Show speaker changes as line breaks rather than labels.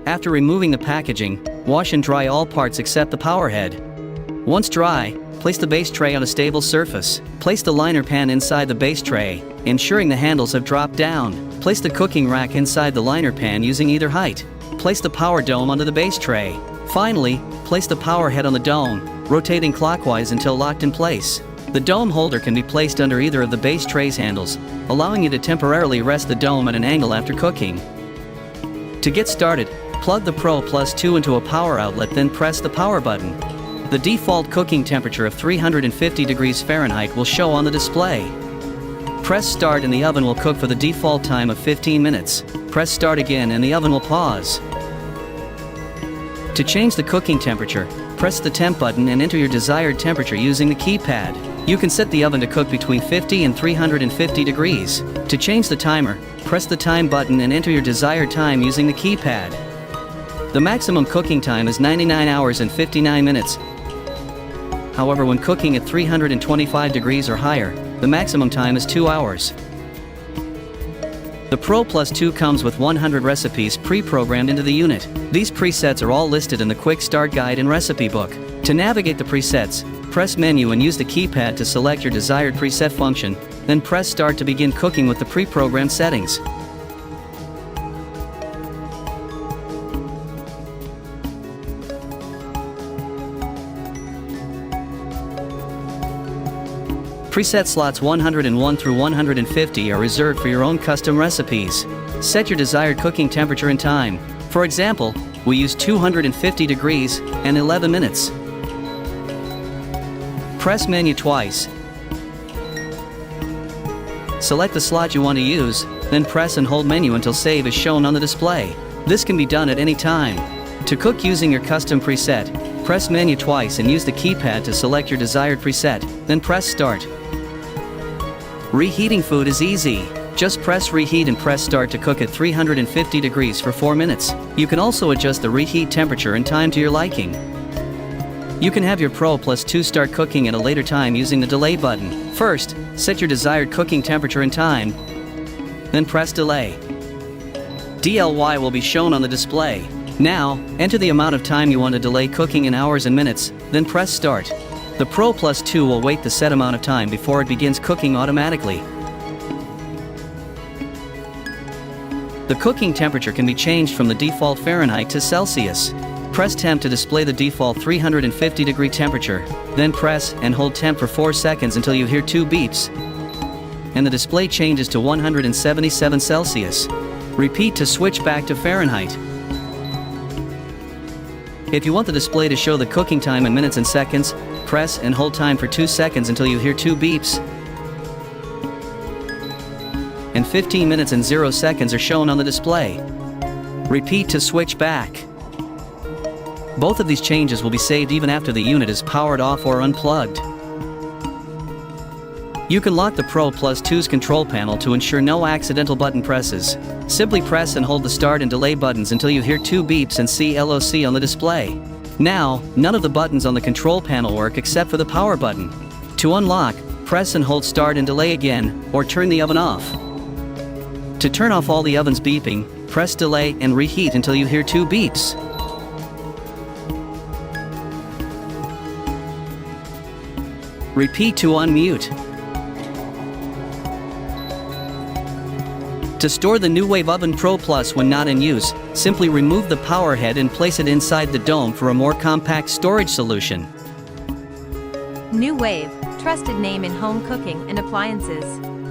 After removing the packaging, wash and dry all parts except the power head. Once dry, place the base tray on a stable surface. Place the liner pan inside the base tray, ensuring the handles have dropped down. Place the cooking rack inside the liner pan using either height. Place the power dome onto the base tray. Finally, place the power head on the dome, rotating clockwise until locked in place. The dome holder can be placed under either of the base tray's handles, allowing you to temporarily rest the dome at an angle after cooking. To get started, plug the Pro Plus 2 into a power outlet, then press the power button. The default cooking temperature of 350 degrees Fahrenheit will show on the display. Press start and the oven will cook for the default time of 15 minutes. Press start again and the oven will pause. To change the cooking temperature, press the temp button and enter your desired temperature using the keypad. You can set the oven to cook between 50 and 350 degrees. To change the timer, press the time button and enter your desired time using the keypad. The maximum cooking time is 99 hours and 59 minutes. However, when cooking at 325 degrees or higher, the maximum time is 2 hours. The Pro Plus 2 comes with 100 recipes pre-programmed into the unit. These presets are all listed in the Quick Start Guide and Recipe Book. To navigate the presets, press Menu and use the keypad to select your desired preset function, then press Start to begin cooking with the pre-programmed settings. Preset slots 101 through 150 are reserved for your own custom recipes. Set your desired cooking temperature and time. For example, we use 250 degrees and 11 minutes. Press Menu twice. Select the slot you want to use, then press and hold Menu until Save is shown on the display. This can be done at any time. To cook using your custom preset, press Menu twice and use the keypad to select your desired preset, then press Start. Reheating food is easy. Just press Reheat and press Start to cook at 350 degrees for 4 minutes. You can also adjust the reheat temperature and time to your liking. You can have your Pro Plus 2 start cooking at a later time using the delay button. First, set your desired cooking temperature and time, then press Delay. DLY will be shown on the display. Now, enter the amount of time you want to delay cooking in hours and minutes, then press Start. The Pro Plus 2 will wait the set amount of time before it begins cooking automatically. The cooking temperature can be changed from the default Fahrenheit to Celsius. Press Temp to display the default 350 degree temperature, then press and hold Temp for 4 seconds until you hear 2 beeps, and the display changes to 177 Celsius. Repeat to switch back to Fahrenheit. If you want the display to show the cooking time in minutes and seconds, press and hold time for 2 seconds until you hear 2 beeps, and 15 minutes and 0 seconds are shown on the display. Repeat to switch back. Both of these changes will be saved even after the unit is powered off or unplugged. You can lock the Pro Plus 2's control panel to ensure no accidental button presses. Simply press and hold the start and delay buttons until you hear 2 beeps and see LOC on the display. Now, none of the buttons on the control panel work except for the power button. To unlock, press and hold start and delay again, or turn the oven off. To turn off all the oven's beeping, press delay and reheat until you hear 2 beeps. Repeat to unmute. To store the Nuwave Oven Pro Plus when not in use, simply remove the power head and place it inside the dome for a more compact storage solution.
Nuwave, trusted name in home cooking and appliances.